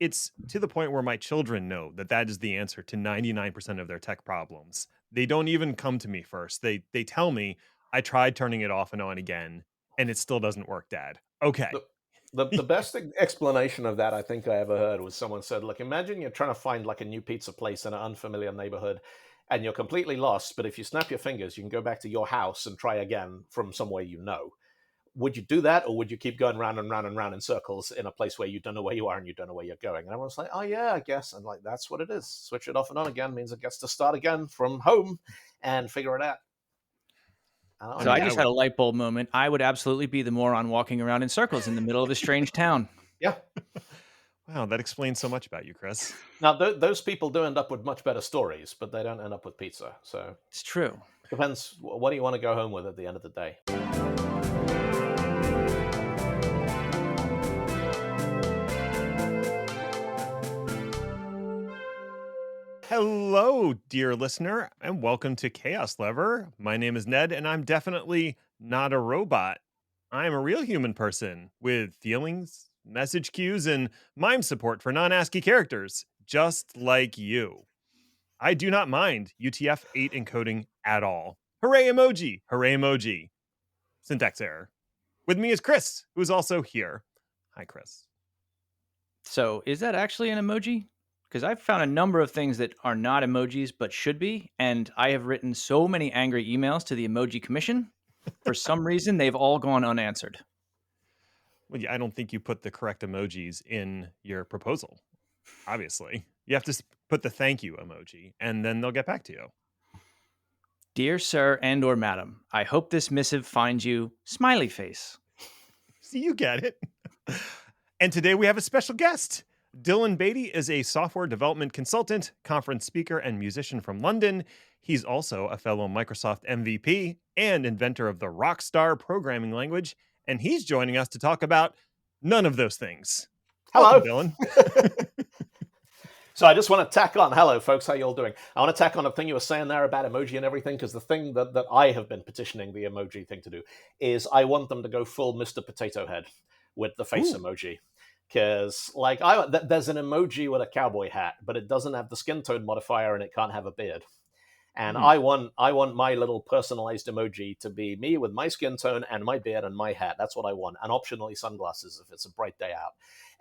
it's to the point where my children know that that is the answer to 99% of their tech problems. They don't even come to me first. They tell me, I tried turning it off and on again, and it still doesn't work, Dad. Okay. The, the best explanation of that I think I ever heard was someone said, look, imagine you're trying to find like a new pizza place in an unfamiliar neighborhood and you're completely lost, but if you snap your fingers, you can go back to your house and try again from somewhere you know. Would you do that, or would you keep going round and round and round in circles in a place where you don't know where you are and you don't know where you're going? And everyone's like, oh yeah, I guess. And like, that's what it is. Switch it off and on again means it gets to start again from home and figure it out. So I just had a light bulb moment. I would absolutely be the moron walking around in circles in the middle of a strange town. Yeah. Wow, that explains so much about you, Chris. Now, those people do end up with much better stories, but they don't end up with pizza. So it's true. Depends. What do you want to go home with at the end of the day? Hello, dear listener, and welcome to Chaos Lever. My name is Ned, and I'm definitely not a robot. I'm a real human person with feelings, message queues, and mime support for non-ASCII characters, just like you. I do not mind UTF-8 encoding at all. Hooray emoji! Hooray emoji! Syntax error. With me is Chris, who's also here. Hi, Chris. So, is that actually an emoji? Because I've found a number of things that are not emojis but should be, and I have written so many angry emails to the Emoji Commission. For some reason, they've all gone unanswered. Well, I don't think you put the correct emojis in your proposal, obviously. You have to put the thank you emoji, and then they'll get back to you. Dear sir and or madam, I hope this missive finds you smiley face. See, you get it. And today we have a special guest. Dylan Beattie is a software development consultant, conference speaker, and musician from London. He's also a fellow Microsoft MVP and inventor of the Rockstar programming language, and he's joining us to talk about none of those things. Hello, welcome, Dylan. So I just want to tack on, hello folks, how you all doing? I want to tack on a thing you were saying there about emoji and everything, because the thing that I have been petitioning the emoji thing to do is I want them to go full Mr. Potato Head with the face emoji. Because like there's an emoji with a cowboy hat, but it doesn't have the skin tone modifier and it can't have a beard. And I want my little personalized emoji to be me with my skin tone and my beard and my hat. That's what I want. And optionally sunglasses if it's a bright day out.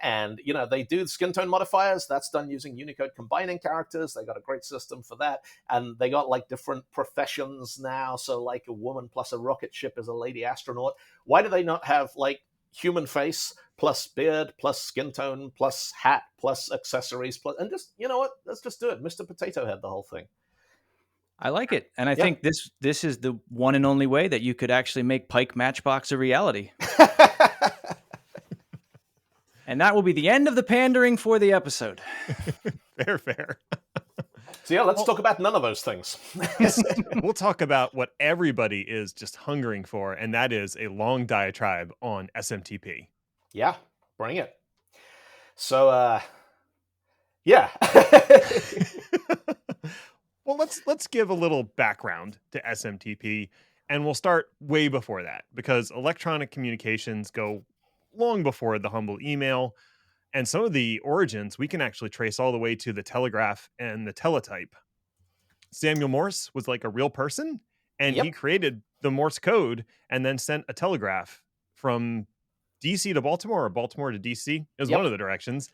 And, you know, they do skin tone modifiers. That's done using Unicode combining characters. They got a great system for that. And they got like different professions now. So like a woman plus a rocket ship is a lady astronaut. Why do they not have like human face plus beard plus skin tone plus hat plus accessories plus, and just, you know what, let's just do it. Mr. Potato Head, the whole thing. I like it. And I think this is the one and only way that you could actually make Pike Matchbox a reality. And that will be the end of the pandering for the episode. Fair. So yeah, let's talk about none of those things. We'll talk about what everybody is just hungering for, and that is a long diatribe on SMTP. Yeah, bring it. So, yeah. Well, let's give a little background to SMTP, and we'll start way before that, because electronic communications go long before the humble email, and some of the origins we can actually trace all the way to the telegraph and the teletype. Samuel Morse was like a real person, and he created the Morse code and then sent a telegraph from DC to Baltimore, or Baltimore to DC. It was one of the directions.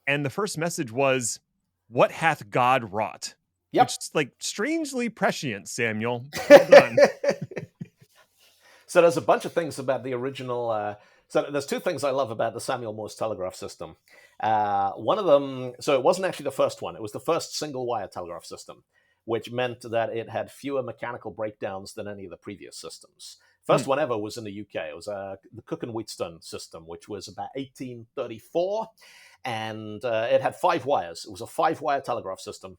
And the first message was, "What hath God wrought?" Which is like strangely prescient, Samuel. Well done. So there's a bunch of things about the original. So there's two things I love about the Samuel Morse telegraph system. One of them, so it wasn't actually the first one. It was the first single wire telegraph system, which meant that it had fewer mechanical breakdowns than any of the previous systems. First one ever was in the UK. It was the Cook and Wheatstone system, which was about 1834. And it had 5 wires. It was a 5-wire telegraph system.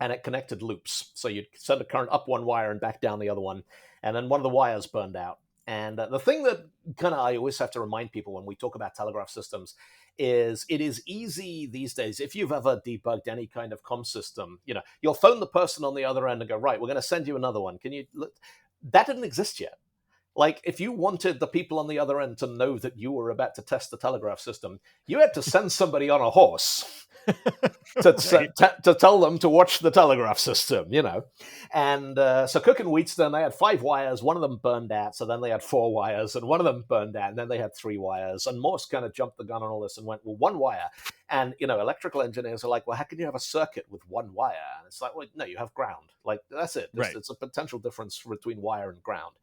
And it connected loops. So you'd send a current up one wire and back down the other one. And then one of the wires burned out. And the thing that kind of I always have to remind people when we talk about telegraph systems is it is easy these days. If you've ever debugged any kind of comm system, you know, you'll phone the person on the other end and go, right, we're going to send you another one. Can you look? That didn't exist yet. Like, if you wanted the people on the other end to know that you were about to test the telegraph system, you had to send somebody on a horse Right. to tell them to watch the telegraph system, And so Cook and Wheatstone, they had 5 wires. One of them burned out. So then they had 4 wires, and one of them burned out. And then they had 3 wires. And Morse kind of jumped the gun on all this and went, well, 1 wire. And, electrical engineers are like, well, how can you have a circuit with 1 wire? And it's like, well, no, you have ground. Like, that's it. Right. It's a potential difference between wire and ground.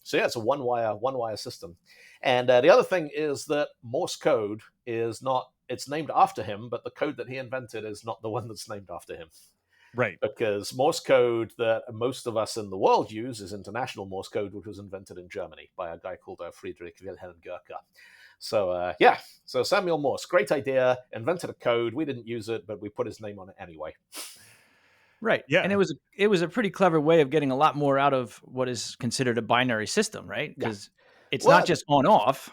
So yeah, it's a one wire system. And the other thing is that Morse code is not, it's named after him, but the code that he invented is not the one that's named after him. Right. Because Morse code that most of us in the world use is International Morse code, which was invented in Germany by a guy called Friedrich Wilhelm Goerke. So so Samuel Morse, great idea, invented a code. We didn't use it, but we put his name on it anyway. Right. Yeah. And it was a pretty clever way of getting a lot more out of what is considered a binary system, right? Because it's not just on off.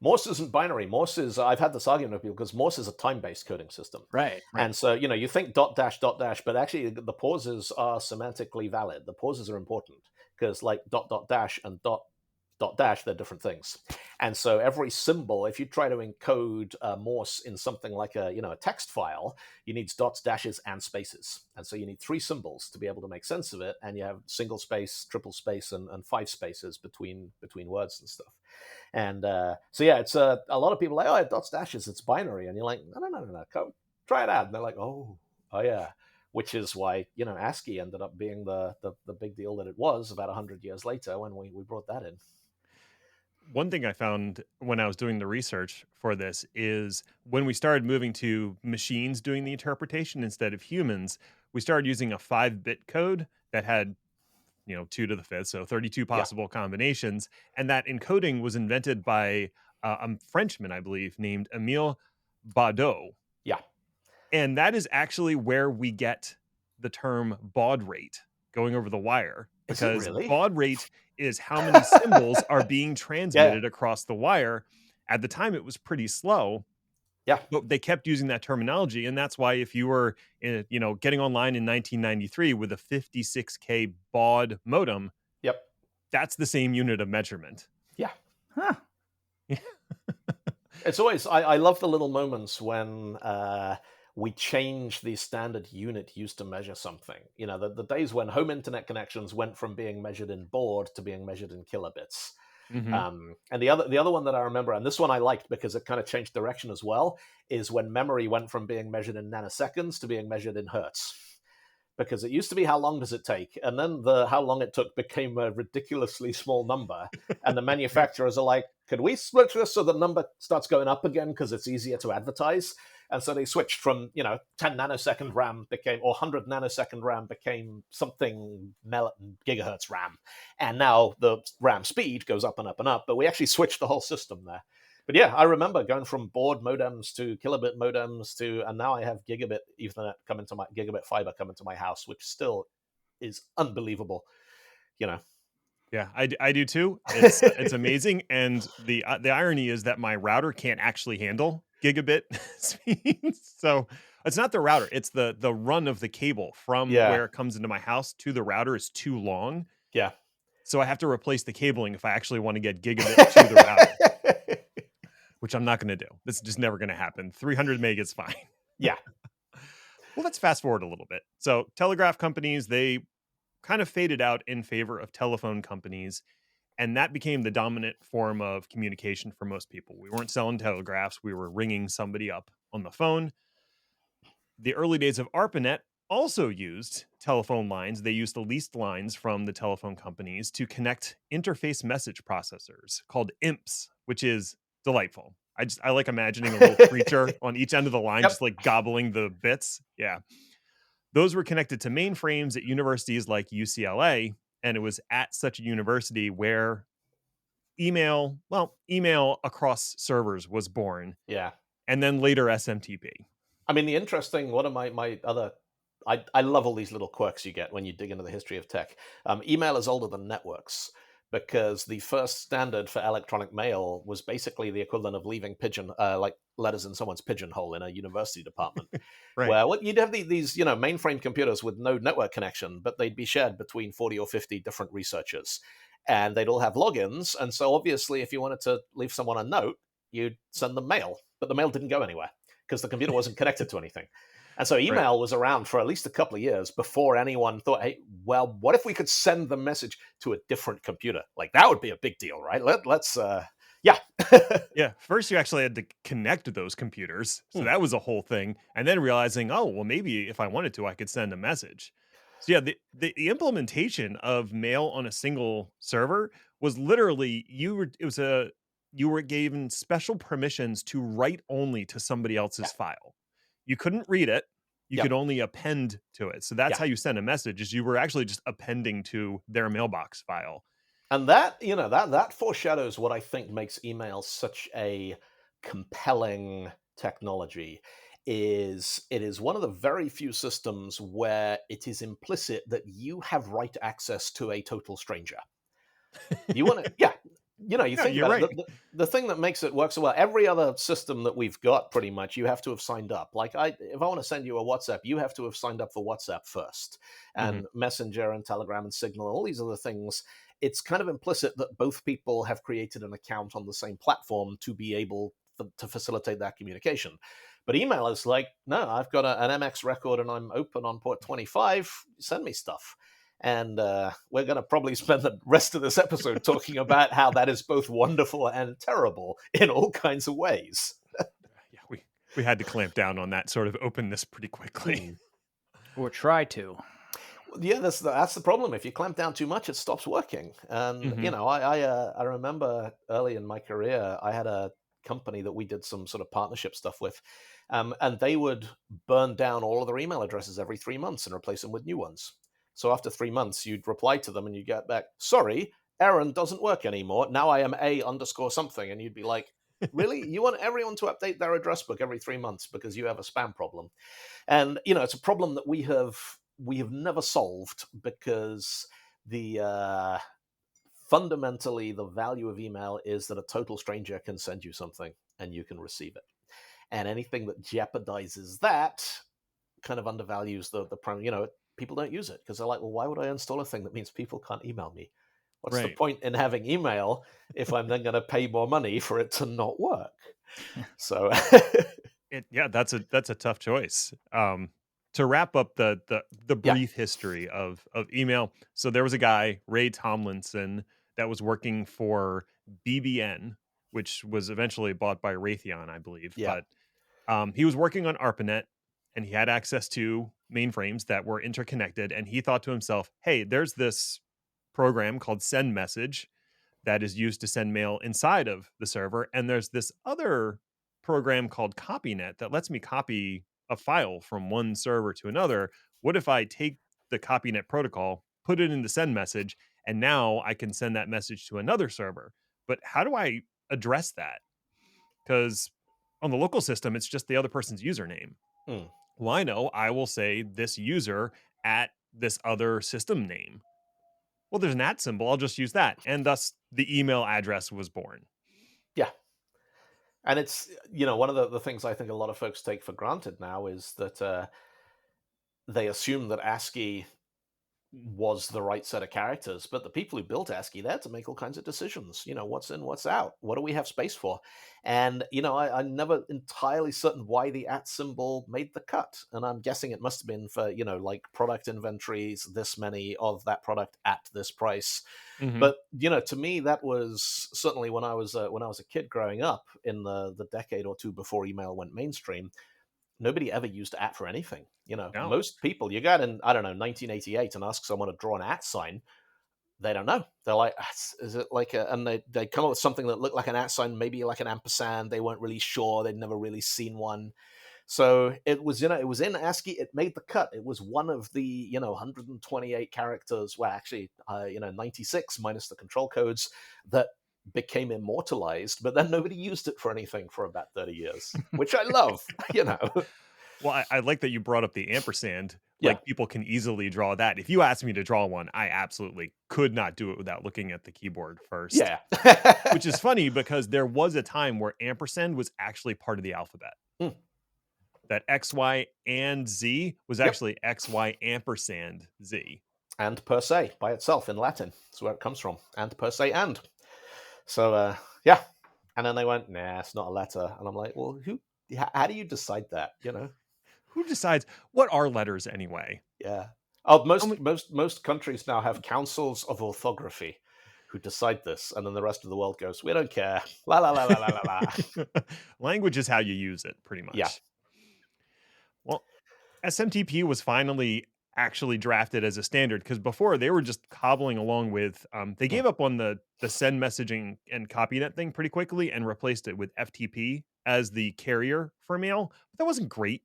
Morse isn't binary. Morse is, I've had this argument with people because Morse is a time-based coding system. Right. And so, you think dot dash, but actually the pauses are semantically valid. The pauses are important because like dot dash and dot dash, they're different things. And so every symbol, if you try to encode Morse in something like a text file, you need dots, dashes, and spaces. And so you need 3 symbols to be able to make sense of it. And you have single space, triple space, and 5 spaces between words and stuff. And so yeah, it's a lot of people are like, oh, dots, dashes, it's binary. And you're like, no, come try it out. And they're like, oh yeah. Which is why, ASCII ended up being the big deal that it was about 100 years later when we brought that in. One thing I found when I was doing the research for this is when we started moving to machines doing the interpretation instead of humans, we started using a 5-bit code that had 2 to the 5th, so 32 possible combinations. And that encoding was invented by a Frenchman, I believe, named Émile Baudot. Yeah. And that is actually where we get the term baud rate, going over the wire. Because really? baud rate is how many symbols are being transmitted across the wire. At the time, it was pretty slow. Yeah. But they kept using that terminology. And that's why if you were, getting online in 1993 with a 56K baud modem, yep, that's the same unit of measurement. Yeah. Huh. It's always, I love the little moments when we change the standard unit used to measure something. The days when home internet connections went from being measured in baud to being measured in kilobits. Mm-hmm. And the other one that I remember, and this one I liked because it kind of changed direction as well, is when memory went from being measured in nanoseconds to being measured in hertz. Because it used to be how long does it take, and then the how long it took became a ridiculously small number, and the manufacturers are like, could we switch this so the number starts going up again because it's easier to advertise? And so they switched from 10 nanosecond RAM or 100 nanosecond RAM became something gigahertz RAM, and now the RAM speed goes up and up and up. But we actually switched the whole system there. But yeah, I remember going from baud modems to kilobit modems and now I have gigabit Ethernet gigabit fiber coming to my house, which still is unbelievable. Yeah, I do too. It's amazing, and the irony is that my router can't actually handle gigabit speeds. So it's not the router; it's the run of the cable from where it comes into my house to the router is too long. Yeah, so I have to replace the cabling if I actually want to get gigabit to the router, which I'm not going to do. This is just never going to happen. 300 meg is fine. Yeah. Well, let's fast forward a little bit. So telegraph companies, they kind of faded out in favor of telephone companies, and that became the dominant form of communication for most people. We weren't selling telegraphs, we were ringing somebody up on the phone. The early days of ARPANET also used telephone lines. They used the leased lines from the telephone companies to connect interface message processors called IMPs, which is delightful. I like imagining a little creature on each end of the line, just like gobbling the bits. Yeah. Those were connected to mainframes at universities like UCLA, and it was at such a university where email across servers was born. Yeah. And then later SMTP. I mean, the interesting, one of my other, I love all these little quirks you get when you dig into the history of tech. Email is older than networks because the first standard for electronic mail was basically the equivalent of leaving like letters in someone's pigeonhole in a university department. Right. Where you'd have these mainframe computers with no network connection, but they'd be shared between 40 or 50 different researchers. and they'd all have logins. And so obviously, if you wanted to leave someone a note, you'd send them mail, but the mail didn't go anywhere because the computer wasn't connected to anything. And so email was around for at least a couple of years before anyone thought, hey, well, what if we could send the message to a different computer? Like, that would be a big deal, right? Let's yeah. Yeah. First, you actually had to connect those computers. So that was a whole thing. And then realizing, oh, well, maybe if I wanted to, I could send a message. So, yeah, the implementation of mail on a single server was literally you were given special permissions to write only to somebody else's file. You couldn't read it. You Yep. could only append to it. So that's how you send a message, is you were actually just appending to their mailbox file. And that, that foreshadows what I think makes email such a compelling technology. Is it is one of the very few systems where it is implicit that you have right access to a total stranger. You want to, yeah, you Yeah, think you're about it. right. The thing that makes it work so well, every other system that we've got, pretty much, you have to have signed up. Like, if I want to send you a WhatsApp, you have to have signed up for WhatsApp first, and Messenger and Telegram and Signal, all these other things. It's kind of implicit that both people have created an account on the same platform to be able to facilitate that communication. But email is like, no, I've got an MX record and I'm open on port 25. Send me stuff. And we're going to probably spend the rest of this episode talking about how that is both wonderful and terrible in all kinds of ways. Yeah, we had to clamp down on that sort of openness pretty quickly. Or try to. Yeah, that's the problem. If you clamp down too much, it stops working. And I remember early in my career, I had a company that we did some sort of partnership stuff with, and they would burn down all of their email addresses every 3 months and replace them with new ones. So after 3 months, you'd reply to them and you get back, sorry, Aaron doesn't work anymore. Now I am A_ something. And you'd be like, really? You want everyone to update their address book every 3 months because you have a spam problem? And, it's a problem that we have never solved, because fundamentally the value of email is that a total stranger can send you something and you can receive it. And anything that jeopardizes that kind of undervalues the primary, people don't use it because they're like, well, why would I install a thing that means people can't email me? What's the point in having email if I'm then going to pay more money for it to not work? So That's a tough choice. To wrap up the brief history of email. So there was a guy, Ray Tomlinson, that was working for BBN, which was eventually bought by Raytheon, I believe. Yeah. But he was working on ARPANET, and he had access to mainframes that were interconnected. And he thought to himself, hey, there's this program called Send Message that is used to send mail inside of the server. And there's this other program called CopyNet that lets me copy a file from one server to another. What if I take the CopyNet protocol, put it into Send Message, and now I can send that message to another server? But how do I address that? Because on the local system, it's just the other person's username. Well, I know I will say this user at this other system name. Well, there's an @ symbol. I'll just use that. And thus the email address was born. Yeah. And it's, one of the things I think a lot of folks take for granted now is that they assume that ASCII was the right set of characters, but the people who built ASCII, they had to make all kinds of decisions. What's in, what's out? What do we have space for? And, I'm never entirely certain why the @ symbol made the cut. And I'm guessing it must have been for, like product inventories, this many of that product at this price. But, to me, that was certainly when I was a kid growing up in the decade or two before email went mainstream. Nobody ever used @ for anything. No. Most people, you got in, 1988 and ask someone to draw an @ sign, they don't know. They're like, is it like and they come up with something that looked like an @ sign, maybe like an ampersand. They weren't really sure. They'd never really seen one. So it was, it was in ASCII. It made the cut. It was one of the, 128 characters. Well, actually, 96 minus the control codes that became immortalized, but then nobody used it for anything for about 30 years, which I love, Well, I like that you brought up the ampersand. Like, people can easily draw that. If you asked me to draw one, I absolutely could not do it without looking at the keyboard first. Yeah. Which is funny because there was a time where ampersand was actually part of the alphabet. That X, Y, and Z was actually X, Y, ampersand Z. and per se by itself in Latin. That's where it comes from. And per se and. So, yeah. And then they went, nah, it's not a letter. And I'm like, well, how do you decide that? Who decides what are letters anyway? Yeah. Oh, How many- most countries now have councils of orthography who decide this, and then the rest of the world goes, we don't care. La la la la la la la. Language is how you use it, pretty Yeah. much. Well, SMTP was finally actually drafted as a standard because before they were just cobbling along with. They gave up on the send messaging and CopyNet thing pretty quickly and replaced it with FTP as the carrier for mail. But that wasn't great.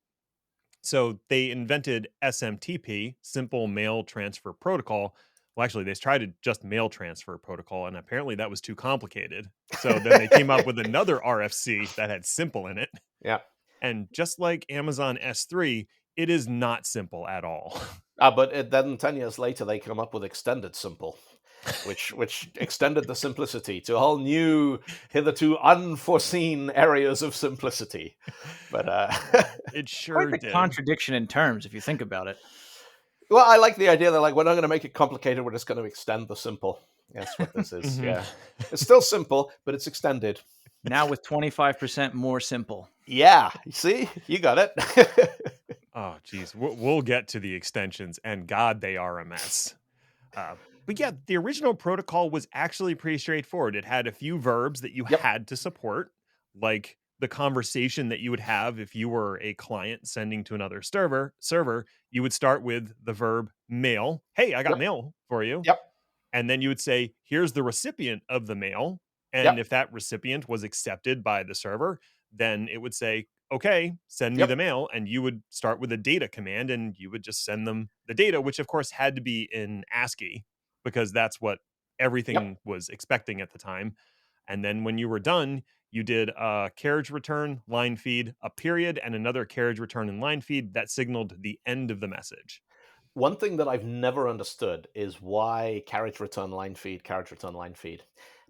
So they invented SMTP, Simple Mail Transfer Protocol. Well, actually, they tried to just mail transfer protocol, and apparently that was too complicated. So then they came up with another RFC that had simple in it. Yeah. And just like Amazon S3, it is not simple at all. But then 10 years later, they come up with extended simple, which extended the simplicity to a whole new, hitherto unforeseen areas of simplicity. But It sure Quite the did. contradiction in terms, if you think about it. well, I like the idea that we're not going to make it complicated. We're just going to extend the simple. That's what this is. Mhm. Yeah, it's still simple, but it's extended. Now with 25% more simple. Yeah, see, you got it. Oh, geez. We'll get to the extensions, and God, they are a mess. But yeah, the original protocol was actually pretty straightforward. It had a few verbs that you Yep. had to support, like the conversation that you would have if you were a client sending to another server. You would start with the verb mail. Hey, I got Yep. mail for you. Yep. And then you would say, here's the recipient of the mail. And Yep. if that recipient was accepted by the server, then it would say, okay, send me Yep. the mail. And you would start with a data command and you would just send them the data, which of course had to be in ASCII because that's what everything was expecting at the time. And then when you were done, you did a carriage return, line feed, a period, and another carriage return and line feed that signaled the end of the message. One thing that I've never understood is why carriage return line feed,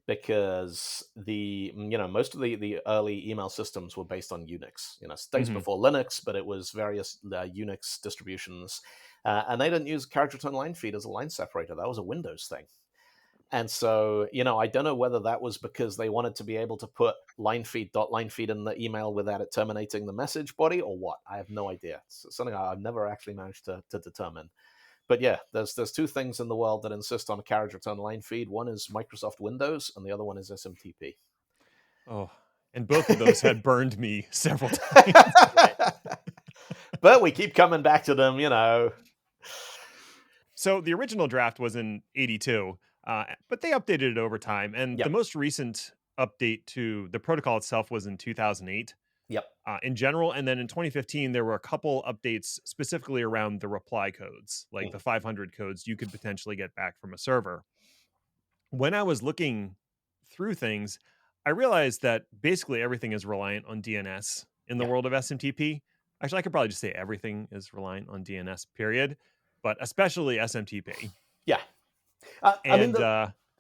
because most of the early email systems were based on Unix. Days Mhm. before Linux, but it was various Unix distributions, and they didn't use carriage return line feed as a line separator. That was a Windows thing. And so, I don't know whether that was because they wanted to be able to put line feed in the email without it terminating the message body or what. I have no idea. It's something I've never actually managed to determine. But yeah, there's two things in the world that insist on a carriage return line feed. One is Microsoft Windows, and the other one is SMTP. Oh, and both of those had burned me several times. But we keep coming back to them, So the original draft was in 82, but they updated it over time. And Yep. the most recent update to the protocol itself was in 2008 Yep. in general. And then in 2015, there were a couple updates specifically around the reply codes, like the 500 codes you could potentially get back from a server. When I was looking through things, I realized that basically everything is reliant on DNS in the Yeah. world of SMTP. Actually, I could probably just say everything is reliant on DNS, period, but especially SMTP. Yeah. And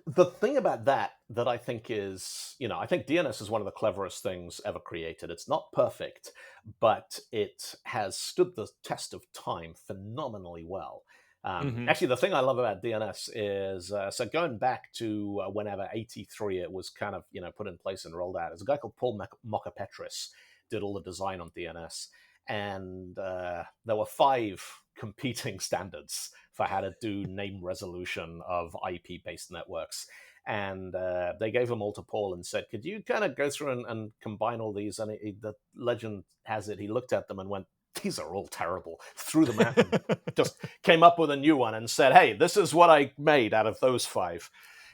The thing about that I think is, I think DNS is one of the cleverest things ever created. It's not perfect, but it has stood the test of time phenomenally well. Actually, the thing I love about DNS is, so going back to whenever 83 it was kind of, put in place and rolled out, there's a guy called Paul Mockapetris did all the design on DNS. And there were 5 competing standards for how to do name resolution of IP-based networks. And they gave them all to Paul and said, could you kind of go through and combine all these? And the legend has it, he looked at them and went, these are all terrible, threw them out and just came up with a new one and said, hey, this is what I made out of those 5.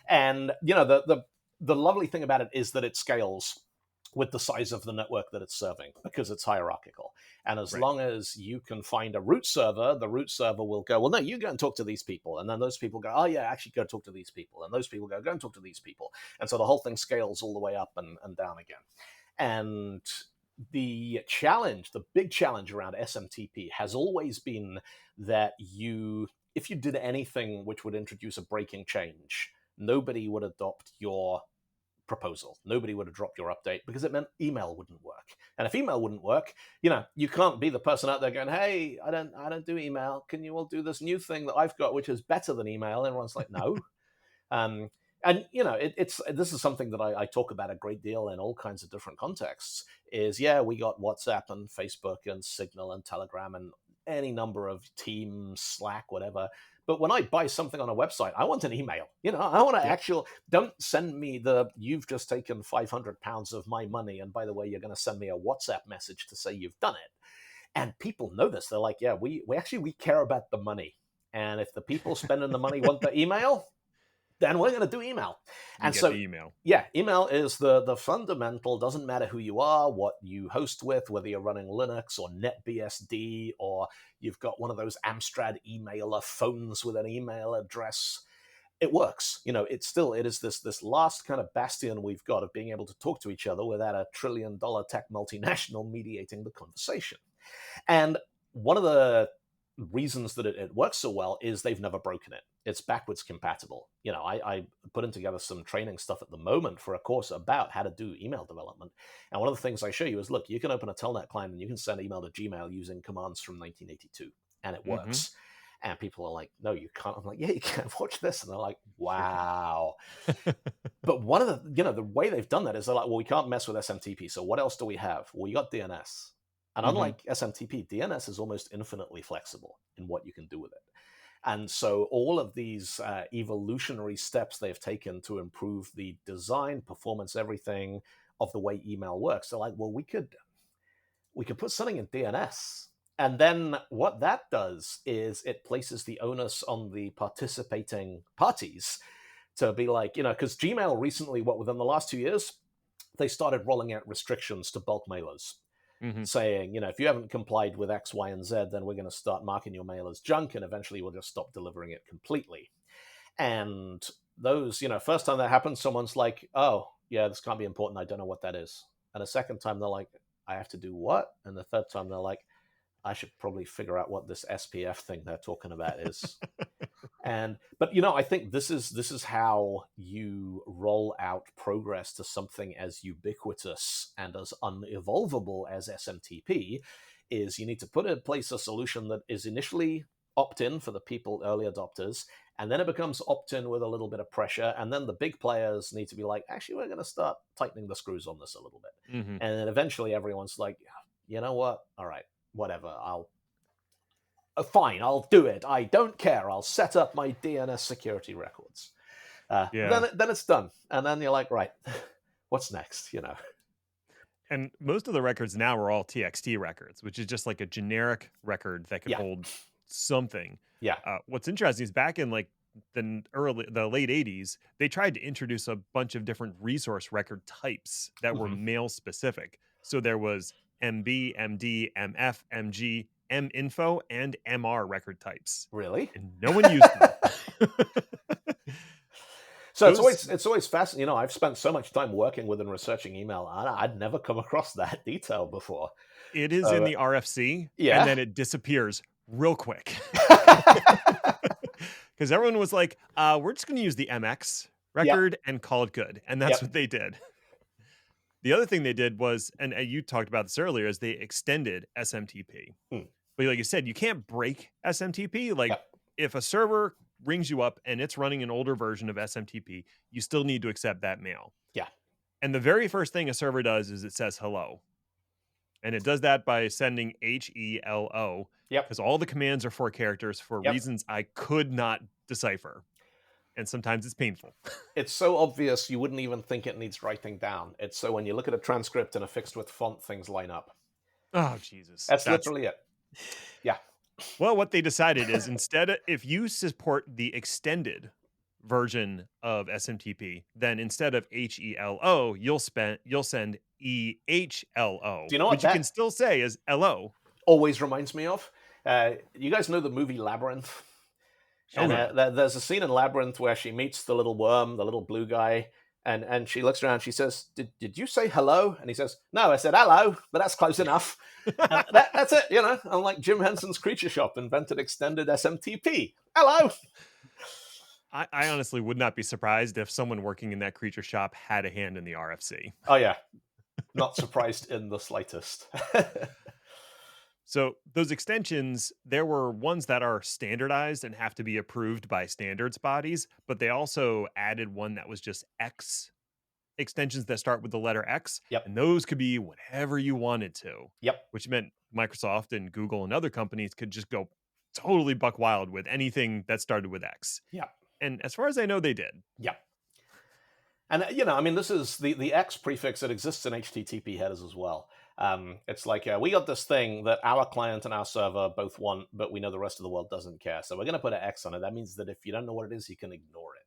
And, the lovely thing about it is that it scales with the size of the network that it's serving because it's hierarchical. And as long as you can find a root server, the root server will go, well, no, you go and talk to these people. And then those people go, oh, yeah, actually go talk to these people. And those people go and talk to these people. And so the whole thing scales all the way up and down again. And the big challenge around SMTP has always been that if you did anything which would introduce a breaking change, nobody would adopt your proposal. Nobody would have dropped your update because it meant email wouldn't work. And if email wouldn't work, you can't be the person out there going, hey, I don't do email. Can you all do this new thing that I've got, which is better than email? And everyone's like, no. And this is something that I talk about a great deal in all kinds of different contexts. Is we got WhatsApp and Facebook and Signal and Telegram and any number of Teams, Slack, whatever. But when I buy something on a website, I want an email. I want to don't send me you've just taken £500 of my money, and by the way, you're going to send me a WhatsApp message to say you've done it. And people know this. They're like, yeah, we care about the money, and if the people spending the money want the email, then we're going to do email. And so, email. Yeah, email is the fundamental. Doesn't matter who you are, what you host with, whether you're running Linux or NetBSD, or you've got one of those Amstrad emailer phones with an email address. It works. It is this last kind of bastion we've got of being able to talk to each other without a $1 trillion tech multinational mediating the conversation. And one of the reasons that it works so well is they've never broken it. It's backwards compatible. I putting together some training stuff at the moment for a course about how to do email development. And one of the things I show you is, look, you can open a Telnet client and you can send email to Gmail using commands from 1982, and it works. And people are like, no, you can't. I'm like, yeah, you can. Watch this. And they're like, wow. But one of the way they've done that is they're like, well, we can't mess with SMTP. So what else do we have? Well, you got DNS. And unlike SMTP, DNS is almost infinitely flexible in what you can do with it. And so all of these evolutionary steps they've taken to improve the design, performance, everything of the way email works, they're like, well, we could put something in DNS. And then what that does is it places the onus on the participating parties to be like, because Gmail recently, within the last 2 years, they started rolling out restrictions to bulk mailers. Saying, if you haven't complied with X, Y, and Z, then we're going to start marking your mail as junk, and eventually we'll just stop delivering it completely. And those, first time that happens, someone's like, oh, yeah, this can't be important. I don't know what that is. And a second time, they're like, I have to do what? And the third time, they're like, I should probably figure out what this SPF thing they're talking about is. But I think this is how you roll out progress to something as ubiquitous and as unevolvable as SMTP. Is you need to put in place a solution that is initially opt-in for the people, early adopters, and then it becomes opt-in with a little bit of pressure, and then the big players need to be like, actually, we're going to start tightening the screws on this a little bit. And then eventually everyone's like, you know what? All right, whatever, fine, I'll do it. I don't care. I'll set up my DNS security records. Then it's done. And then you're like, right, what's next? And most of the records now are all TXT records, which is just like a generic record that could hold something. Yeah. What's interesting is back in like the late 80s, they tried to introduce a bunch of different resource record types that were mail specific. So there was MB, MD, MF, MG, MInfo, and MR record types. Really? And no one used them. So it's always fascinating. I've spent so much time working with and researching email, and I'd never come across that detail before. It is in the RFC, and then it disappears real quick. Because everyone was like, we're just going to use the MX record and call it good. And that's what they did. The other thing they did was, and you talked about this earlier, is they extended SMTP. But like you said, you can't break SMTP. Like if a server rings you up and it's running an older version of SMTP, you still need to accept that mail. Yeah. And the very first thing a server does is it says hello. And it does that by sending HELO. Because all the commands are 4 characters for reasons I could not decipher. And sometimes it's painful. It's so obvious you wouldn't even think it needs writing down. It's so when you look at a transcript and a fixed width font, things line up. Oh, Jesus. That's literally it. Yeah. Well, what they decided is if you support the extended version of SMTP, then instead of HELO, you'll send EHLO. Do you know what which you can still say is LO. Always reminds me of? You guys know the movie Labyrinth? And there's a scene in Labyrinth where she meets the little worm, the little blue guy, and she looks around. She says, "Did you say hello?" And he says, "No, I said hello, but that's close enough." And that's it, I'm like Jim Henson's Creature Shop invented extended SMTP. Hello. I honestly would not be surprised if someone working in that creature shop had a hand in the RFC. Oh yeah, not surprised in the slightest. So those extensions, there were ones that are standardized and have to be approved by standards bodies, but they also added one that was just X extensions that start with the letter X, Yep. and those could be whatever you wanted to, Yep. which meant Microsoft and Google and other companies could just go totally buck wild with anything that started with X. Yep. And as far as I know, they did. Yep. And I mean, this is the X prefix that exists in HTTP headers as well. It's like we got this thing that our client and our server both want, but we know the rest of the world doesn't care. So we're going to put an X on it. That means that if you don't know what it is, you can ignore it,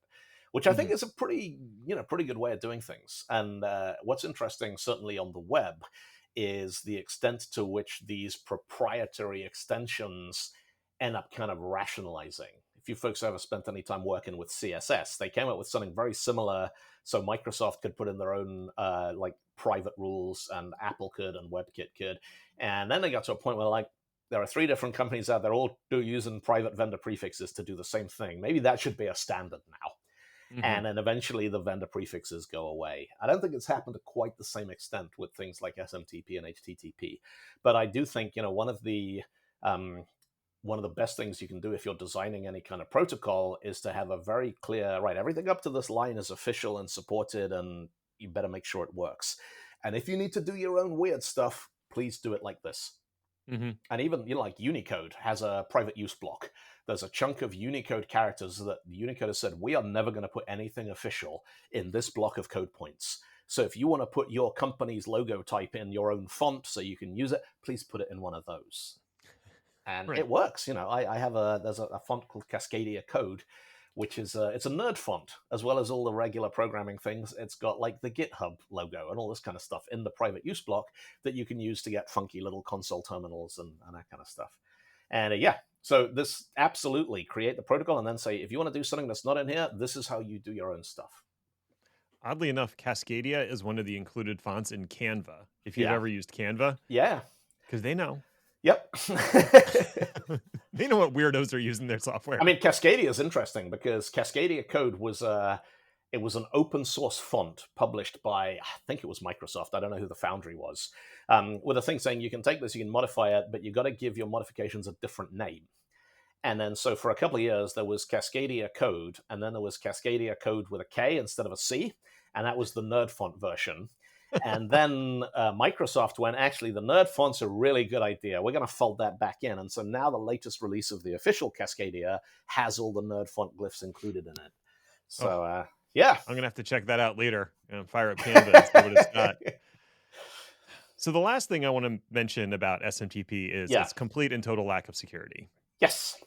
which I think is a pretty good way of doing things. And what's interesting, certainly on the web, is the extent to which these proprietary extensions end up kind of rationalizing. If you folks ever spent any time working with CSS, they came up with something very similar so Microsoft could put in their own like private rules, and Apple could, and WebKit could. And then they got to a point where like there are 3 different companies out there all using private vendor prefixes to do the same thing. Maybe that should be a standard now. And then eventually the vendor prefixes go away. I don't think it's happened to quite the same extent with things like SMTP and HTTP, but I do think one of the best things you can do if you're designing any kind of protocol is to have a very clear, right, everything up to this line is official and supported, and you better make sure it works. And if you need to do your own weird stuff, please do it like this. And even like Unicode has a private use block. There's a chunk of Unicode characters that Unicode has said, we are never going to put anything official in this block of code points. So if you want to put your company's logo type in your own font so you can use it, please put it in one of those. And it works. I have there's a font called Cascadia Code, which is it's a nerd font, as well as all the regular programming things. It's got like the GitHub logo and all this kind of stuff in the private use block that you can use to get funky little console terminals and that kind of stuff. And so this absolutely create the protocol and then say, if you want to do something that's not in here, this is how you do your own stuff. Oddly enough, Cascadia is one of the included fonts in Canva. If you've ever used Canva. Yeah. Because they know. Yep. They know what weirdos are using their software. I memean, Cascadia is interesting because Cascadia Code was it was an open source font published by, I think it was Microsoft. I don't know who the foundry was. With a thing saying you can take this, you can modify it, but you got to give your modifications a different name. And then so for a couple of years, there was Cascadia Code, and then there was Cascadia Code with a K instead of a C, and that was the nerd font version. And then Microsoft went, actually, the nerd font's a really good idea. We're going to fold that back in. And so now the latest release of the official Cascadia has all the nerd font glyphs included in it. So, I'm going to have to check that out later and fire up Canva and see what it's got. So the last thing I want to mention about SMTP is its complete and total lack of security. Yes.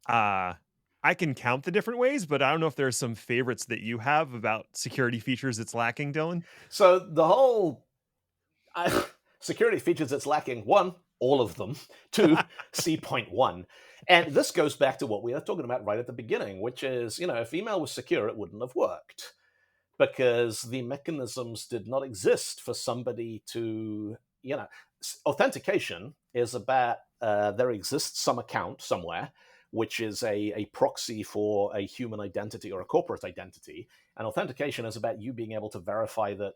I can count the different ways, but I don't know if there's some favorites that you have about security features it's lacking, Dylan. So the whole security features it's lacking, 1, all of them, 2, C.1. And this goes back to what we were talking about right at the beginning, which is, if email was secure, it wouldn't have worked because the mechanisms did not exist for somebody to, authentication is about there exists some account somewhere which is a proxy for a human identity or a corporate identity. And authentication is about you being able to verify that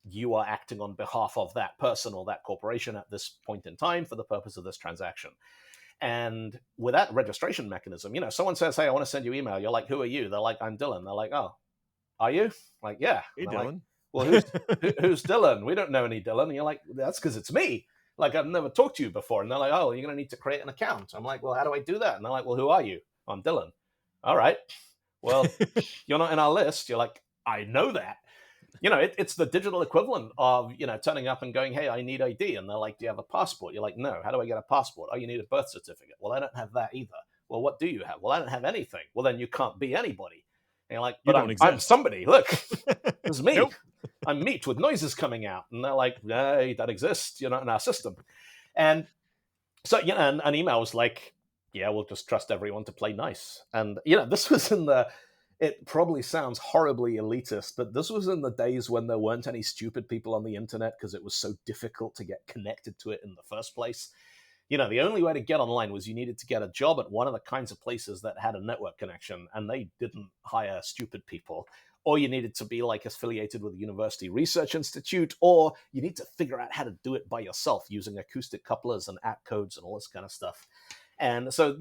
you are acting on behalf of that person or that corporation at this point in time for the purpose of this transaction. And with that registration mechanism, someone says, hey, I want to send you email. You're like, who are you? They're like, I'm Dylan. They're like, oh, are you? Like, yeah. Hey, Dylan. Like, well, who's Dylan? We don't know any Dylan. And you're like, that's because it's me. Like, I've never talked to you before. And they're like, oh, you're going to need to create an account. I'm like, well, how do I do that? And they're like, well, who are you? I'm Dylan. All right. Well, you're not in our list. You're like, I know that. It's the digital equivalent of, turning up and going, hey, I need ID. And they're like, do you have a passport? You're like, no. How do I get a passport? Oh, you need a birth certificate. Well, I don't have that either. Well, what do you have? Well, I don't have anything. Well, then you can't be anybody. And you're like, but I'm somebody. Look, it's me. Nope. I'm meat with noises coming out. And they're like, hey, that exists. You're not in our system. And so, an email was like, yeah, we'll just trust everyone to play nice. And, this was it probably sounds horribly elitist, but this was in the days when there weren't any stupid people on the internet because it was so difficult to get connected to it in the first place. the only way to get online was you needed to get a job at one of the kinds of places that had a network connection, and they didn't hire stupid people. Or you needed to be like affiliated with a university research institute, or you need to figure out how to do it by yourself using acoustic couplers and app codes and all this kind of stuff. And so,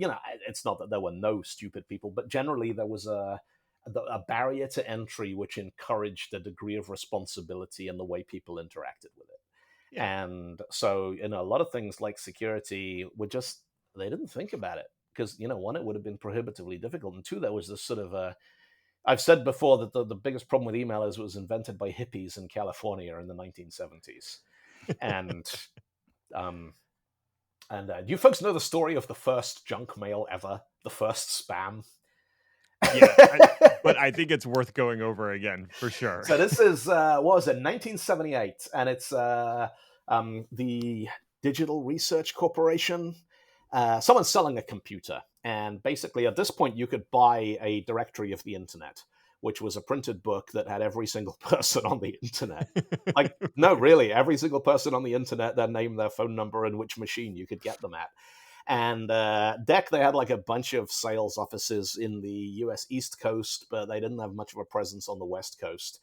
it's not that there were no stupid people, but generally there was a barrier to entry which encouraged a degree of responsibility in the way people interacted with it. Yeah. And so, a lot of things like security they didn't think about it because, one, it would have been prohibitively difficult. And two, there was this sort of I've said before that the biggest problem with email is it was invented by hippies in California in the 1970s. And, do you folks know the story of the first junk mail ever? The first spam? Yeah, but I think it's worth going over again for sure. So this is, what was it, 1978, and it's the Digital Research Corporation. Someone's selling a computer, and basically at this point you could buy a directory of the internet, which was a printed book that had every single person on the internet. Like, no, really, every single person on the internet, their name, their phone number, and which machine you could get them at. And DEC, they had like a bunch of sales offices in the US East Coast, but they didn't have much of a presence on the West Coast.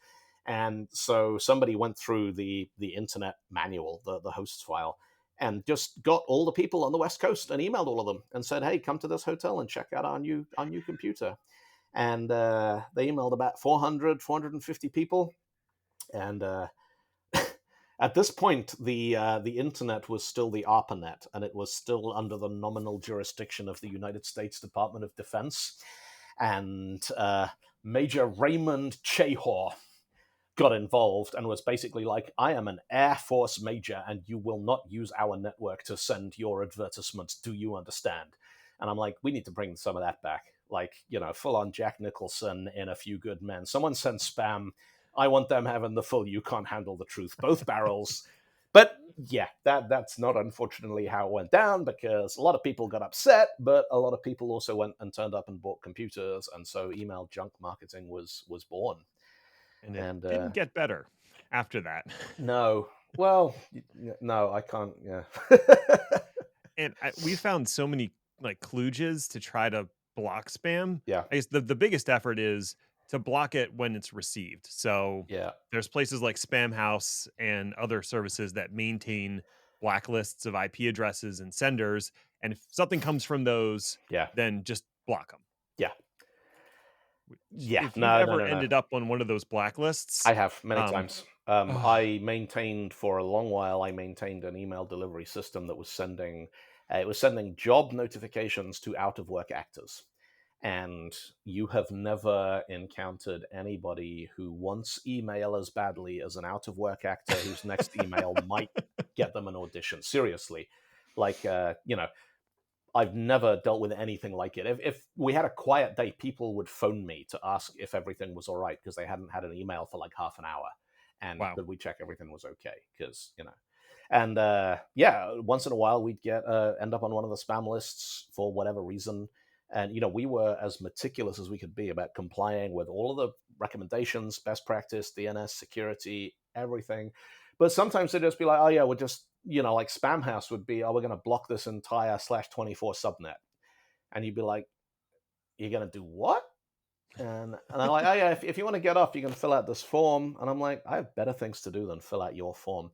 And so somebody went through the internet manual, the hosts file, and just got all the people on the West Coast and emailed all of them and said, hey, come to this hotel and check out our new computer. And they emailed about 450 people. And at this point, the internet was still the ARPANET, and it was still under the nominal jurisdiction of the United States Department of Defense. And Major Raymond Chehor got involved and was basically like, I am an Air Force major, and you will not use our network to send your advertisements. Do you understand? And I'm like, we need to bring some of that back. Like, full on Jack Nicholson in A Few Good Men. Someone sends spam. I want them having the full "you can't handle the truth" both barrels. But yeah, that's not unfortunately how it went down, because a lot of people got upset, but a lot of people also went and turned up and bought computers, and so email junk marketing was born. And it didn't get better after that. No. Well, no, I can't. Yeah. And we found so many like kludges to try to block spam. Yeah. I guess the biggest effort is to block it when it's received. So Yeah. there's places like Spam House and other services that maintain blacklists of IP addresses and senders. And if something comes from those, Yeah. then just block them. Yeah. Yeah. If you've ever ended up on one of those blacklists, I have many times. I maintained for a long while. I maintained an email delivery system that was sending job notifications to out of work actors. And you have never encountered anybody who wants email as badly as an out of work actor whose next email might get them an audition. Seriously, like I've never dealt with anything like it. If we had a quiet day, people would phone me to ask if everything was all right because they hadn't had an email for like half an hour, and wow. could we check everything was okay? Because and once in a while we'd get end up on one of the spam lists for whatever reason, and we were as meticulous as we could be about complying with all of the recommendations, best practice, DNS, security, everything. But sometimes they'd just be like, oh yeah, we're just like Spam House would be, oh, we're going to block this entire /24 subnet. And you'd be like, you're going to do what? And I'm like, oh yeah, if you want to get off, you can fill out this form. And I'm like, I have better things to do than fill out your form.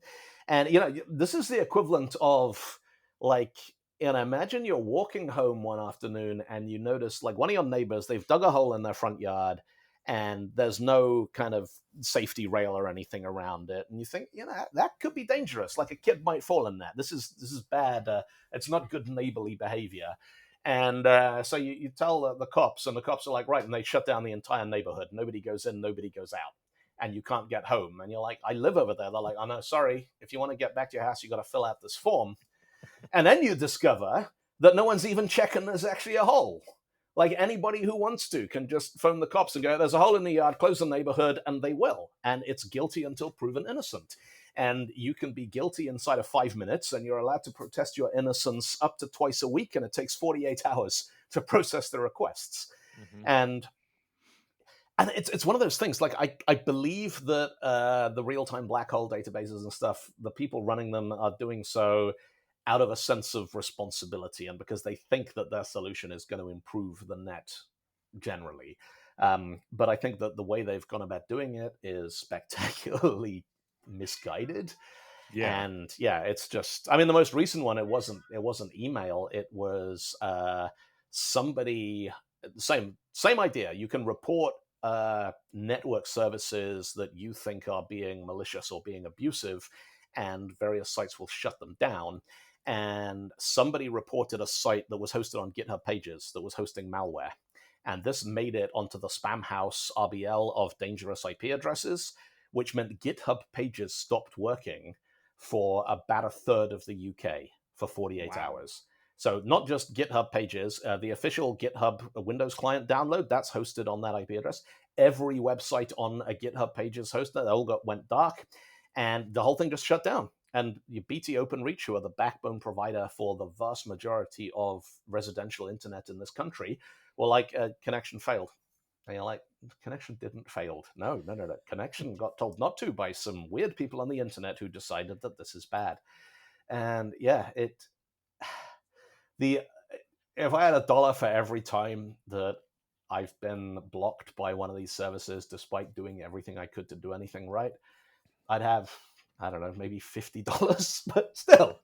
And, this is the equivalent of like, imagine you're walking home one afternoon and you notice like one of your neighbors, they've dug a hole in their front yard and there's no kind of safety rail or anything around it. And you think, that could be dangerous. Like a kid might fall in that. This is bad. It's not good neighborly behavior. And so you tell the cops, and the cops are like, right. And they shut down the entire neighborhood. Nobody goes in, nobody goes out. And you can't get home. And you're like, I live over there. They're like, oh no, sorry. If you want to get back to your house, you got to fill out this form. And then you discover that no one's even checking there's actually a hole. Like anybody who wants to can just phone the cops and go, there's a hole in the yard, close the neighborhood, and they will. And it's guilty until proven innocent. And you can be guilty inside of 5 minutes, and you're allowed to protest your innocence up to twice a week, and it takes 48 hours to process the requests. Mm-hmm. And it's one of those things, like I believe that the real-time black hole databases and stuff, the people running them are doing so out of a sense of responsibility and because they think that their solution is going to improve the net generally. But I think that the way they've gone about doing it is spectacularly misguided. Yeah. And yeah, it's just, I mean, the most recent one, it wasn't email, it was somebody, same idea. You can report network services that you think are being malicious or being abusive, and various sites will shut them down. And somebody reported a site that was hosted on GitHub Pages that was hosting malware. And this made it onto the spam house RBL of dangerous IP addresses, which meant GitHub Pages stopped working for about a third of the UK for 48 Wow. hours. So not just GitHub Pages, the official GitHub Windows client download, that's hosted on that IP address. Every website on a GitHub Pages host, they all went dark, and the whole thing just shut down. And BT Openreach, who are the backbone provider for the vast majority of residential internet in this country, were like, connection failed. And you're like, connection didn't fail. No. Connection got told not to by some weird people on the internet who decided that this is bad. And yeah, if I had $1 for every time that I've been blocked by one of these services, despite doing everything I could to do anything right, I'd have, I don't know, maybe $50, but still,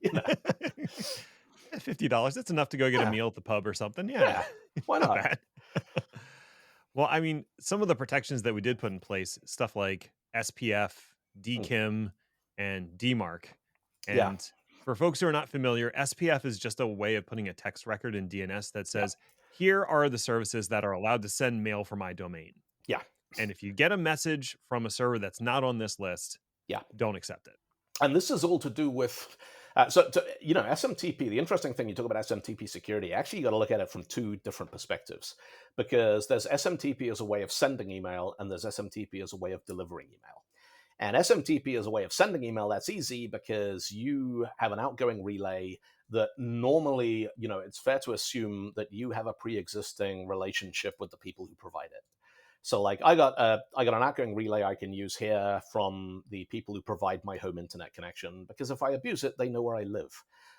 $50. That's enough to go get a Yeah. meal at the pub or something. Yeah. Yeah, why not? bad. Well, I mean, some of the protections that we did put in place, stuff like SPF, DKIM, and DMARC. And Yeah. for folks who are not familiar, SPF is just a way of putting a text record in DNS that says, here are the services that are allowed to send mail from my domain. Yeah. And if you get a message from a server that's not on this list, don't accept it. And this is all to do with, SMTP, the interesting thing, you talk about SMTP security, actually you got to look at it from two different perspectives, because there's SMTP as a way of sending email, and there's SMTP as a way of delivering email. And SMTP as a way of sending email, that's easy because you have an outgoing relay that normally, it's fair to assume that you have a pre-existing relationship with the people who provide it. So like I got an outgoing relay I can use here from the people who provide my home internet connection, because if I abuse it, they know where I live.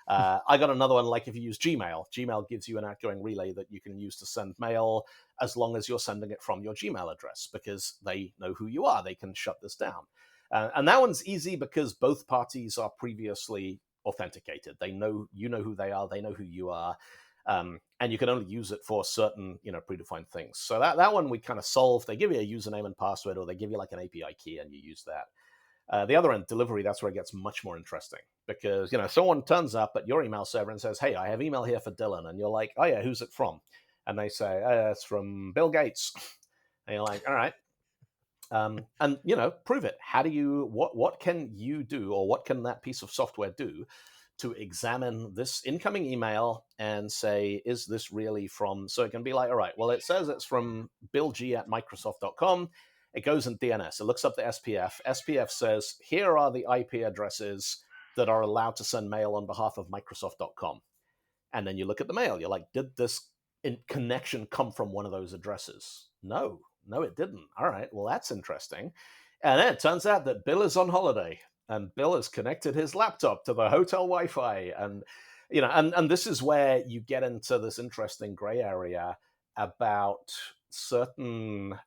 I got another one, like if you use Gmail, Gmail gives you an outgoing relay that you can use to send mail as long as you're sending it from your Gmail address, because they know who you are. They can shut this down. And that one's easy because both parties are previously authenticated. They know, who they are. They know who you are. And you can only use it for certain, predefined things. So that one we kind of solved. They give you a username and password, or they give you like an API key, and you use that. The other end, delivery, that's where it gets much more interesting, because someone turns up at your email server and says, "Hey, I have email here for Dylan," and you're like, "Oh yeah, who's it from?" And they say, "It's from Bill Gates," and you're like, "All right." And prove it. How do you? What can you do, or what can that piece of software do to examine this incoming email and say, is this really from, so it can be like, all right, well, it says it's from billg@microsoft.com. It goes in DNS. It looks up the SPF. SPF says, here are the IP addresses that are allowed to send mail on behalf of Microsoft.com. And then you look at the mail. You're like, did this connection come from one of those addresses? No, it didn't. All right, well, that's interesting. And then it turns out that Bill is on holiday, and Bill has connected his laptop to the hotel Wi-Fi. And, and this is where you get into this interesting gray area about certain,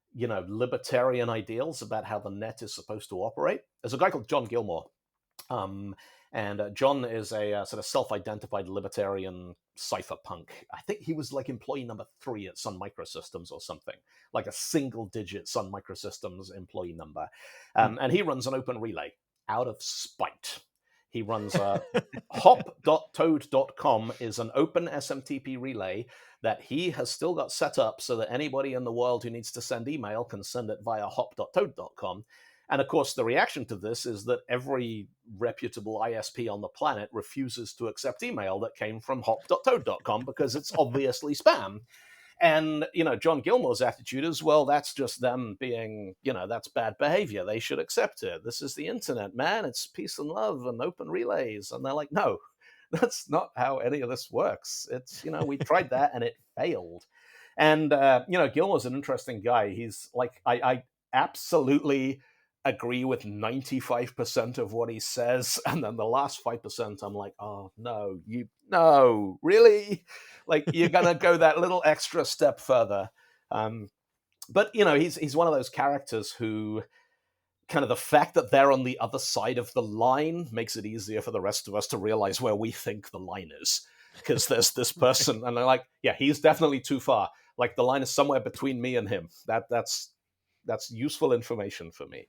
libertarian ideals about how the net is supposed to operate. There's a guy called John Gilmore. And John is a sort of self-identified libertarian cypherpunk. I think he was like employee number 3 at Sun Microsystems or something, like a single-digit Sun Microsystems employee number. And he runs an open relay out of spite. He runs hop.toad.com is an open SMTP relay that he has still got set up so that anybody in the world who needs to send email can send it via hop.toad.com. And of course, the reaction to this is that every reputable ISP on the planet refuses to accept email that came from hop.toad.com because it's obviously spam. And, John Gilmore's attitude is, well, that's just them being, that's bad behavior. They should accept it. This is the internet, man. It's peace and love and open relays. And they're like, no, that's not how any of this works. It's, we tried that and it failed. And, Gilmore's an interesting guy. He's like, I absolutely agree with 95% of what he says, and then the last 5% I'm like, oh no, really? Like, you're gonna go that little extra step further. But he's one of those characters who, kind of, the fact that they're on the other side of the line makes it easier for the rest of us to realize where we think the line is. Because there's this person, and they're like, yeah, he's definitely too far. Like, the line is somewhere between me and him. That's useful information for me.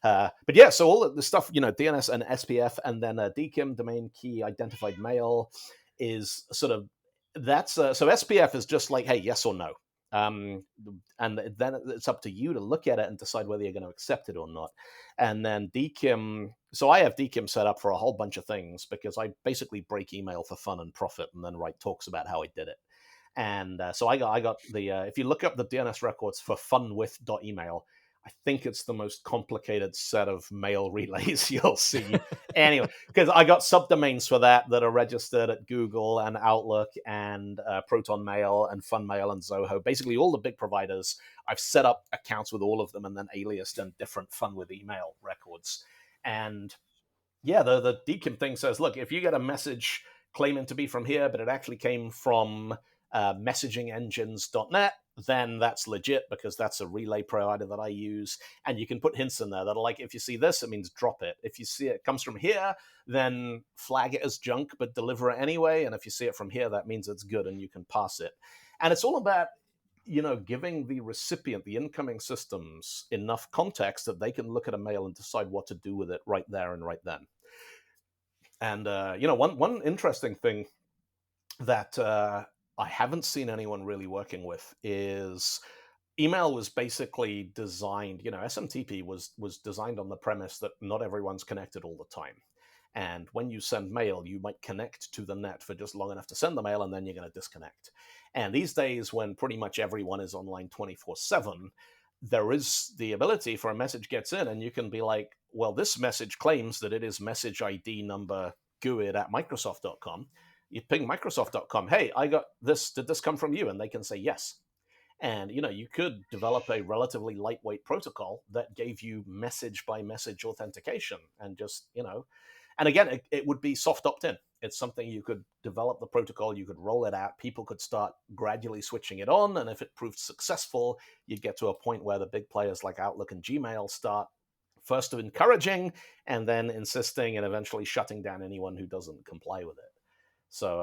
But yeah, so all of the stuff, DNS and SPF, and then DKIM, domain key identified mail, is sort of, that's so SPF is just like, hey, yes or no. And then it's up to you to look at it and decide whether you're going to accept it or not. And then DKIM, so I have DKIM set up for a whole bunch of things, because I basically break email for fun and profit, and then write talks about how I did it. And so I got the, if you look up the DNS records for funwith.email, I think it's the most complicated set of mail relays you'll see. Anyway, because I got subdomains for that are registered at Google and Outlook and Proton Mail and FunMail and Zoho. Basically, all the big providers. I've set up accounts with all of them, and then aliased in different Fun with Email records. And yeah, the DKIM thing says, look, if you get a message claiming to be from here, but it actually came from messagingengines.net, then that's legit, because that's a relay provider that I use. And you can put hints in there that are like, if you see this, it means drop it. If you see it comes from here, then flag it as junk, but deliver it anyway. And if you see it from here, that means it's good and you can pass it. And it's all about, giving the recipient, the incoming systems, enough context that they can look at a mail and decide what to do with it right there and right then. And, one interesting thing that I haven't seen anyone really working with is, email was basically designed, SMTP was designed on the premise that not everyone's connected all the time. And when you send mail, you might connect to the net for just long enough to send the mail, and then you're going to disconnect. And these days, when pretty much everyone is online 24/7, there is the ability for a message gets in, and you can be like, well, this message claims that it is message ID number GUID at Microsoft.com. You ping Microsoft.com, hey, I got this, did this come from you? And they can say yes. And, you could develop a relatively lightweight protocol that gave you message by message authentication, and just, and again, it would be soft opt-in. It's something you could develop the protocol, you could roll it out, people could start gradually switching it on. And if it proved successful, you'd get to a point where the big players like Outlook and Gmail start first encouraging, and then insisting, and eventually shutting down anyone who doesn't comply with it. So,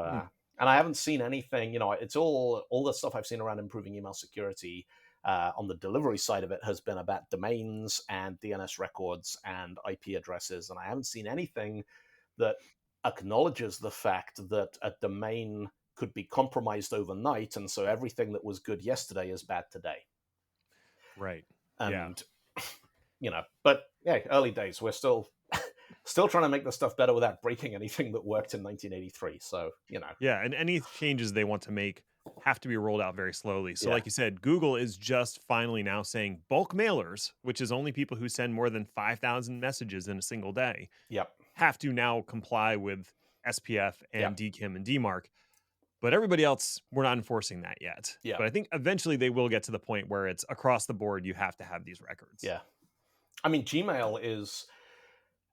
and I haven't seen anything, it's all the stuff I've seen around improving email security on the delivery side of it has been about domains and DNS records and IP addresses. And I haven't seen anything that acknowledges the fact that a domain could be compromised overnight. And so everything that was good yesterday is bad today. Right. And, but yeah, early days, we're still trying to make the stuff better without breaking anything that worked in 1983. So, Yeah, and any changes they want to make have to be rolled out very slowly. So Yeah. like you said, Google is just finally now saying bulk mailers, which is only people who send more than 5,000 messages in a single day, Yep. have to now comply with SPF and DKIM and DMARC. But everybody else, we're not enforcing that yet. Yeah. But I think eventually they will get to the point where it's across the board, you have to have these records. Yeah. I mean, Gmail is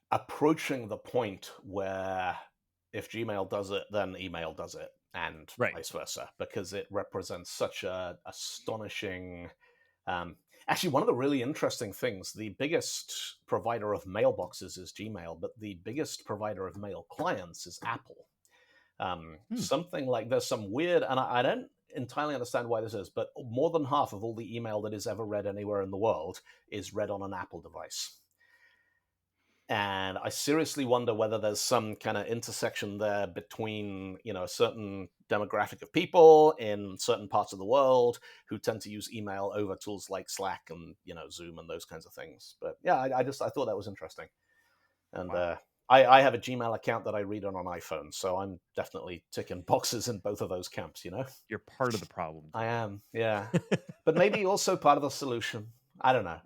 approaching the point where if Gmail does it, then email does it, and vice versa, because it represents such a astonishing. Actually, one of the really interesting things, the biggest provider of mailboxes is Gmail, but the biggest provider of mail clients is Apple. Something like, there's some weird, and I don't entirely understand why this is, but more than half of all the email that is ever read anywhere in the world is read on an Apple device. And I seriously wonder whether there's some kind of intersection there between, a certain demographic of people in certain parts of the world who tend to use email over tools like Slack and, Zoom and those kinds of things. But yeah, I thought that was interesting. And wow. I have a Gmail account that I read on an iPhone, so I'm definitely ticking boxes in both of those camps, You're part of the problem. I am, yeah. But maybe also part of the solution. I don't know.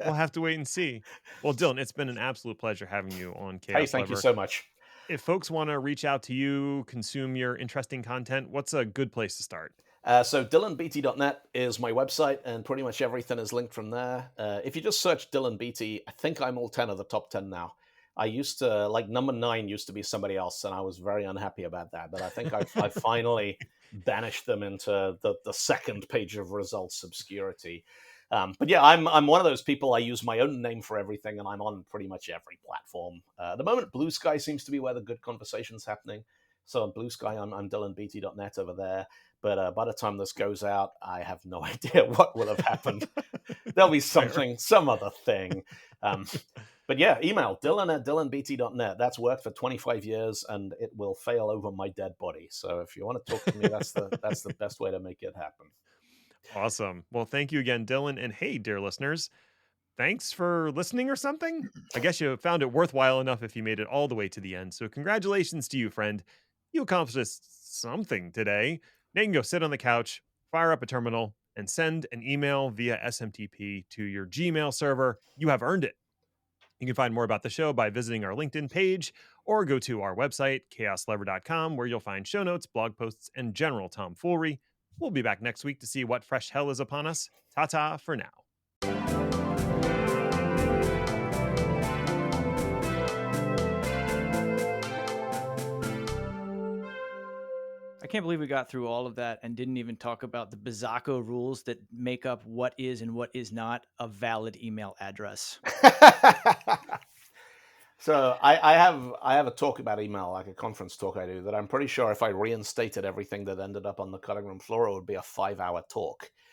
We'll have to wait and see. Well, Dylan, it's been an absolute pleasure having you on Chaos Hey, thank you so much. If folks want to reach out to you, consume your interesting content, what's a good place to start? So dylanbeattie.net is my website, and pretty much everything is linked from there. If you just search Dylan Beattie, I think I'm all 10 of the top 10 now. I used to, like, number 9 used to be somebody else, and I was very unhappy about that. But I think I've finally banished them into the second page of results obscurity. But yeah, I'm one of those people. I use my own name for everything, and I'm on pretty much every platform. At the moment, Blue Sky seems to be where the good conversation's happening. So on Blue Sky, I'm dylanbeattie.net over there. But by the time this goes out, I have no idea what will have happened. There'll be something, some other thing. But yeah, email dylan@dylanbeattie.net. That's worked for 25 years, and it will fail over my dead body. So if you want to talk to me, that's the best way to make it happen. Awesome. Well, thank you again, Dylan. And hey, dear listeners, thanks for listening or something. I guess you found it worthwhile enough if you made it all the way to the end. So, congratulations to you, friend. You accomplished something today. Now you can go sit on the couch, fire up a terminal, and send an email via SMTP to your Gmail server. You have earned it. You can find more about the show by visiting our LinkedIn page or go to our website, chaoslever.com, where you'll find show notes, blog posts, and general tomfoolery. We'll be back next week to see what fresh hell is upon us. Ta ta for now. I can't believe we got through all of that and didn't even talk about the bizarro rules that make up what is and what is not a valid email address. So I have a talk about email, like a conference talk I do, that I'm pretty sure if I reinstated everything that ended up on the cutting room floor, it would be a 5-hour talk.